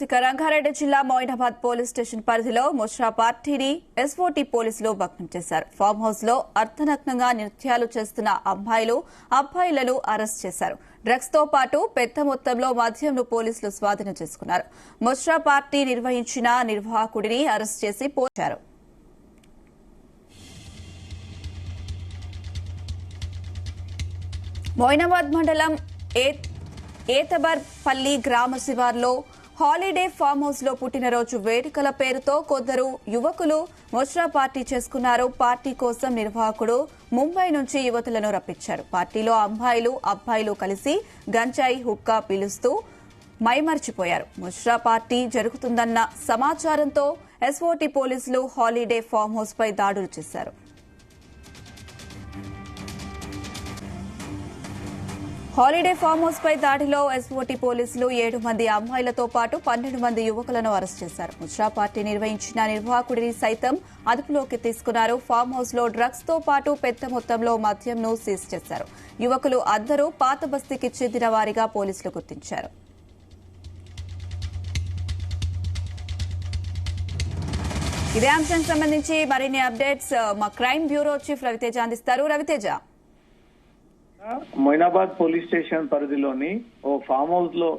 రంగారెడ్డి జిల్లా Moinabad police station పరిధిలో ముష్రా పార్టీని ఎస్ఓటీ పోలీసులు భగ్నం చేశారు. ఫామ్ హౌస్ లో అర్ధనగ్నంగా నృత్యాలు చేస్తున్న అబ్బాయిలను అరెస్ట్ చేశారు. డ్రగ్స్ తో పాటు పెద్ద మొత్తంలో మద్యంను పోలీసులు స్వాధీనం చేసుకున్నారు. ముష్రా పార్టీ నిర్వహించిన నిర్వాహకుడిని అరెస్ట్ చేసి పోచారు. మోయినాబాద్ మండలం ఏతబర్పల్లి గ్రామ శివార్లో హాలిడే ఫామ్ హౌస్ లో పుట్టినరోజు వేడుకల పేరుతో కొందరు యువకులు ముష్రా పార్టీ చేసుకున్నారు. పార్టీ కోసం నిర్వాహకుడు ముంబై నుంచి యువతులను రప్పించారు. పార్టీలో అబ్బాయిలు కలిసి గంజాయి హుక్కా పీలుస్తూ మైమర్చిపోయారు. ముష్రా పార్టీ జరుగుతుందన్న సమాచారంతో ఎస్ఓటీ పోలీసులు హాలిడే ఫామ్ హౌస్ పై దాడులు చేశారు. హాలిడే ఫామ్ హౌస్ పై దాడిలో ఎస్ఓటీ పోలీసులు 7 మంది అమ్మాయిలతో పాటు 12 మంది యువకులను అరెస్ట్ చేశారు. ముష్రా పార్టీ నిర్వహించిన నిర్వాహకుడిని సైతం అదుపులోకి తీసుకున్నారు. ఫామ్ హౌస్ లో డ్రగ్స్ తో పాటు పెద్ద మొత్తంలో మద్యంను సీజ్ చేశారు. యువకులు అందరూ పాత బస్తీకి చెందిన వారిగా పోలీసులు గుర్తించారు. ఇదే అంశానికి సంబంధించి మరిన్ని అప్డేట్స్ మా క్రైమ్ బ్యూరో చీఫ్ రవితేజ అందిస్తారు. రవితేజ, మొయినాబాద్ పోలీస్ స్టేషన్ పరిధిలోని ఓ ఫామ్ హౌస్ లో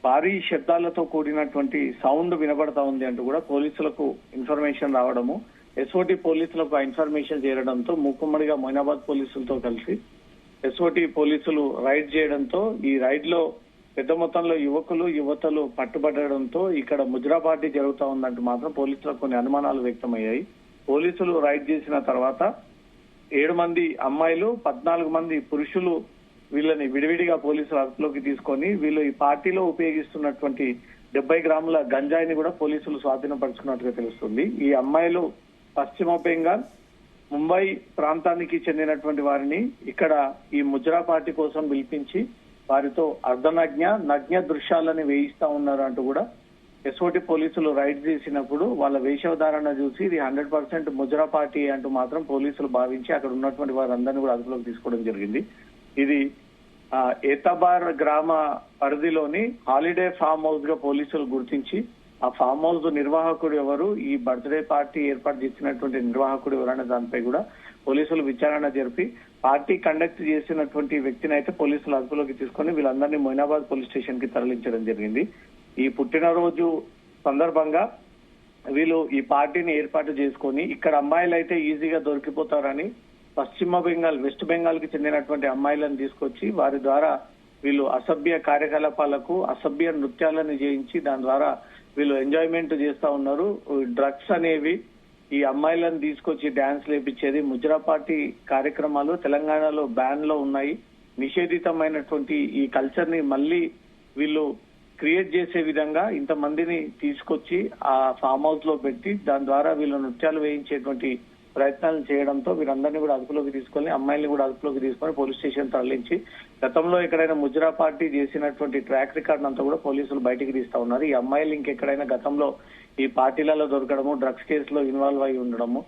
భారీ శబ్దాలతో కూడినటువంటి సౌండ్ వినబడతా ఉంది అంటూ కూడా పోలీసులకు ఇన్ఫర్మేషన్ రావడము, ఎస్ఓటీ పోలీసులకు ఆ ఇన్ఫర్మేషన్ చేరడంతో మూకుమ్మడిగా మొయినాబాద్ పోలీసులతో కలిసి ఎస్ఓటీ పోలీసులు రైడ్ చేయడంతో ఈ రైడ్ లో పెద్ద మొత్తంలో యువతలు పట్టుబడడంతో ఇక్కడ ముజ్రా పార్టీ జరుగుతా ఉందంటూ మాత్రం పోలీసులకు కొన్ని అనుమానాలు వ్యక్తమయ్యాయి. పోలీసులు రైడ్ చేసిన తర్వాత 7 మంది అమ్మాయిలు 14 మంది పురుషులు వీళ్ళని విడివిడిగా పోలీసులు అదుపులోకి తీసుకొని వీళ్ళు ఈ పార్టీలో ఉపయోగిస్తున్నటువంటి 70 గ్రాముల గంజాయిని కూడా పోలీసులు స్వాధీనపరుచుకున్నట్టుగా తెలుస్తుంది. ఈ అమ్మాయిలు పశ్చిమ బెంగాల్, ముంబై ప్రాంతానికి చెందినటువంటి వారిని ఇక్కడ ఈ ముజ్రా పార్టీ కోసం పిలిపించి వారితో నగ్న దృశ్యాలని వేయిస్తా ఉన్నారు అంటూ కూడా ఎస్ఓటీ పోలీసులు రైడ్ చేసినప్పుడు వాళ్ళ వేషధారణ చూసి ఇది 100% ముజ్రా పార్టీ అంటూ మాత్రం పోలీసులు భావించి అక్కడ ఉన్నటువంటి వారందరినీ కూడా అదుపులోకి తీసుకోవడం జరిగింది. ఇది ఏతబార్ గ్రామ పరిధిలోని హాలిడే ఫామ్ హౌస్ గా పోలీసులు గుర్తించి ఆ ఫామ్ హౌస్ నిర్వాహకుడు ఎవరు, ఈ బర్త్డే పార్టీ ఏర్పాటు చేసినటువంటి నిర్వాహకుడు ఎవరనే దానిపై కూడా పోలీసులు విచారణ జరిపి పార్టీ కండక్ట్ చేసినటువంటి వ్యక్తిని అయితే పోలీసులు అదుపులోకి తీసుకొని వీళ్ళందరినీ మొయినాబాద్ పోలీస్ స్టేషన్ కి తరలించడం జరిగింది. ఈ పుట్టినరోజు సందర్భంగా వీళ్ళు ఈ పార్టీని ఏర్పాటు చేసుకొని ఇక్కడ అమ్మాయిలు అయితే ఈజీగా దొరికిపోతారని పశ్చిమ బెంగాల్, వెస్ట్ బెంగాల్ కి చెందినటువంటి అమ్మాయిలను తీసుకొచ్చి వారి ద్వారా వీళ్ళు అసభ్య కార్యకలాపాలకు అసభ్య నృత్యాలను చేయించి దాని ద్వారా వీళ్ళు ఎంజాయ్మెంట్ చేస్తా ఉన్నారు. డ్రగ్స్ అనేవి ఈ అమ్మాయిలను తీసుకొచ్చి డాన్స్ లేపించేది ముజ్రా పార్టీ కార్యక్రమాలు తెలంగాణలో బ్యాన్ లో ఉన్నాయి. నిషేధితమైనటువంటి ఈ కల్చర్ ని మళ్ళీ వీళ్ళు క్రియేట్ చేసే విధంగా ఇంతమందిని తీసుకొచ్చి ఆ ఫామ్ హౌస్ లో పెట్టి దాని ద్వారా వీళ్ళు నృత్యాలు వేయించేటువంటి ప్రయత్నాలు చేయడంతో వీరందరినీ కూడా అదుపులోకి తీసుకొని అమ్మాయిల్ని కూడా అదుపులోకి తీసుకొని పోలీస్ స్టేషన్ తరలించి గతంలో ఎక్కడైనా ముజ్రా పార్టీ చేసినటువంటి ట్రాక్ రికార్డ్ అంతా కూడా పోలీసులు బయటికి తీస్తా ఉన్నారు. ఈ అమ్మాయిలు ఇంకెక్కడైనా గతంలో ఈ పార్టీలలో దొరకడము, డ్రగ్స్ కేసులో ఇన్వాల్వ్ అయి ఉండడము,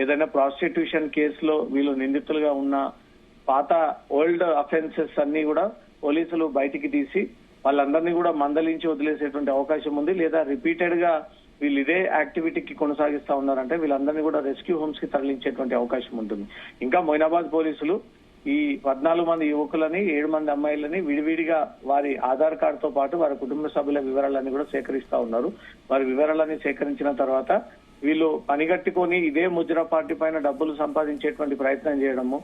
ఏదైనా ప్రాస్టిట్యూషన్ కేసులో వీళ్ళు నిందితులుగా ఉన్న పాత ఓల్డ్ అఫెన్సెస్ అన్ని కూడా పోలీసులు బయటికి తీసి వాళ్ళందరినీ కూడా మందలించి వదిలేసేటువంటి అవకాశం ఉంది. లేదా రిపీటెడ్ గా వీళ్ళు ఇదే యాక్టివిటీకి కొనసాగిస్తా ఉన్నారంటే వీళ్ళందరినీ కూడా రెస్క్యూ హోమ్స్ కి తరలించేటువంటి అవకాశం ఉంటుంది. ఇంకా మొయినాబాద్ పోలీసులు ఈ 14 మంది యువకులని 7 మంది అమ్మాయిలని విడివిడిగా వారి ఆధార్ కార్డు తో పాటు వారి కుటుంబ సభ్యుల వివరాలన్నీ కూడా సేకరిస్తా ఉన్నారు. వారి వివరాలన్నీ సేకరించిన తర్వాత వీళ్ళు పనిగట్టుకొని ఇదే ముజ్రా పార్టీ పైన డబ్బులు సంపాదించేటువంటి ప్రయత్నం చేయడము,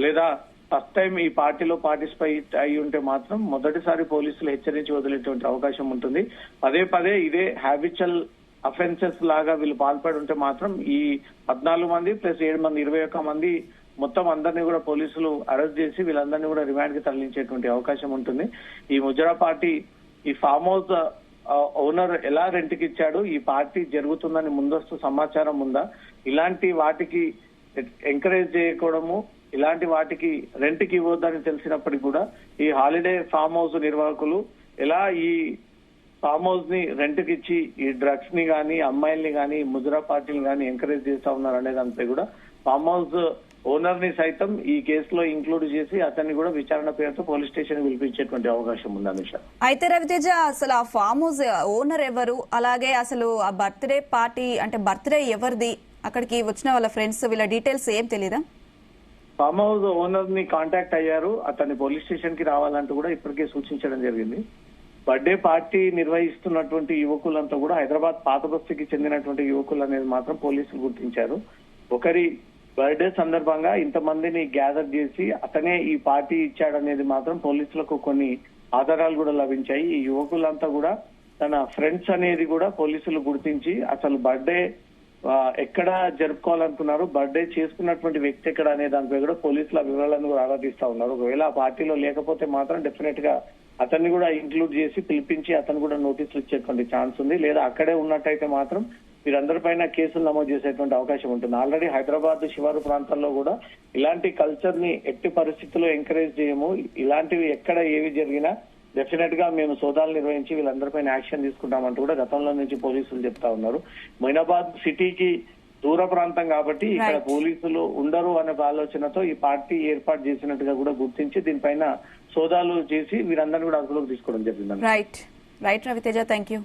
లేదా ఫస్ట్ టైం ఈ పార్టీలో పార్టిసిపేట్ అయి ఉంటే మాత్రం మొదటిసారి పోలీసులు హెచ్చరించి వదిలేటువంటి అవకాశం ఉంటుంది. పదే ఇదే హ్యాబిచువల్ అఫెన్సెస్ లాగా వీళ్ళు పాల్పడి ఉంటే మాత్రం ఈ 14 మంది ప్లస్ 7 మంది 21 మంది మొత్తం అందరినీ కూడా పోలీసులు అరెస్ట్ చేసి వీళ్ళందరినీ కూడా రిమాండ్ కి తరలించేటువంటి అవకాశం ఉంటుంది. ఈ ముజ్రా పార్టీ ఈ ఫామ్ హౌస్ ఓనర్ ఎలా రెంట్కి ఇచ్చాడు, ఈ పార్టీ జరుగుతుందని ముందస్తు సమాచారం ఉందా, ఇలాంటి వాటికి ఎంకరేజ్ చేయకూడము, ఇలాంటి వాటికి రెంట్కి ఇవ్వద్దని తెలిసినప్పటికీ కూడా ఈ హాలిడే ఫామ్ హౌస్ నిర్వాహకులు ఎలా ఈ ఫామ్ హౌస్ ని రెంట్కి ఇచ్చి ఈ డ్రగ్స్ ని గానీ అమ్మాయిల్ని గానీ ముజ్రా పార్టీని గానీ ఎంకరేజ్ చేస్తా ఉన్నారు అనే దానిపై కూడా ఫామ్ హౌస్ ఓనర్ ని సైతం ఈ కేసులో ఇంక్లూడ్ చేసి అతన్ని కూడా విచారణ పేరుతో పోలీస్ స్టేషన్ పిలిపించేటువంటి అవకాశం ఉంది అనుష. అయితే రవితేజ, అసలు ఆ ఫామ్ హౌస్ ఓనర్ ఎవరు, అలాగే అసలు ఆ బర్త్డే పార్టీ అంటే బర్త్డే ఎవరిది, అక్కడికి వచ్చిన వాళ్ళ ఫ్రెండ్స్ వీళ్ళ డీటెయిల్స్ ఏం తెలీదా? ఫామ్ హౌస్ ఓనర్ ని కాంటాక్ట్ అయ్యారు, అతన్ని పోలీస్ స్టేషన్ కి రావాలంటూ కూడా ఇప్పటికే సూచించడం జరిగింది. బర్త్డే పార్టీ నిర్వహిస్తున్నటువంటి యువకులంతా కూడా హైదరాబాద్ పాత బస్తీకి చెందినటువంటి యువకులు అనేది మాత్రం పోలీసులు గుర్తించారు. ఒకరి బర్త్డే సందర్భంగా ఇంతమందిని గ్యాదర్ చేసి అతనే ఈ పార్టీ ఇచ్చాడనేది మాత్రం పోలీసులకు కొన్ని ఆధారాలు కూడా లభించాయి. ఈ యువకులంతా కూడా తన ఫ్రెండ్స్ అనేది కూడా పోలీసులు గుర్తించి అసలు బర్త్డే ఎక్కడ జరుపుకోవాలనుకున్నారు, బర్త్డే చేసుకున్నటువంటి వ్యక్తి ఎక్కడ అనే దానిపై కూడా పోలీసుల వివరాలను కూడా ఆరాధిస్తా ఉన్నారు. ఒకవేళ ఆ పార్టీలో లేకపోతే మాత్రం డెఫినెట్ గా అతన్ని కూడా ఇంక్లూడ్ చేసి పిలిపించి అతను కూడా నోటీసులు ఇచ్చేటువంటి ఛాన్స్ ఉంది. లేదా అక్కడే ఉన్నట్టయితే మాత్రం వీరందరిపైన కేసులు నమోదు చేసేటువంటి అవకాశం ఉంటుంది. ఆల్రెడీ హైదరాబాద్ శివారు ప్రాంతాల్లో కూడా ఇలాంటి కల్చర్ ని ఎట్టి పరిస్థితుల్లో ఎంకరేజ్ చేయము, ఇలాంటివి ఎక్కడ ఏవి జరిగినా డెఫినెట్ గా మేము సోదాలు నిర్వహించి వీళ్ళందరిపైన యాక్షన్ తీసుకుంటామంటూ కూడా గతంలో నుంచి పోలీసులు చెప్తా ఉన్నారు. మొయినాబాద్ సిటీకి దూర ప్రాంతం కాబట్టి ఇక్కడ పోలీసులు ఉండరు అనే ఆలోచనతో ఈ పార్టీ ఏర్పాటు చేసినట్టుగా కూడా గుర్తించి దీనిపైన సోదాలు చేసి వీరందరినీ కూడా అదుపులోకి తీసుకోవడం జరిగింది. Right Raviteja, thank you.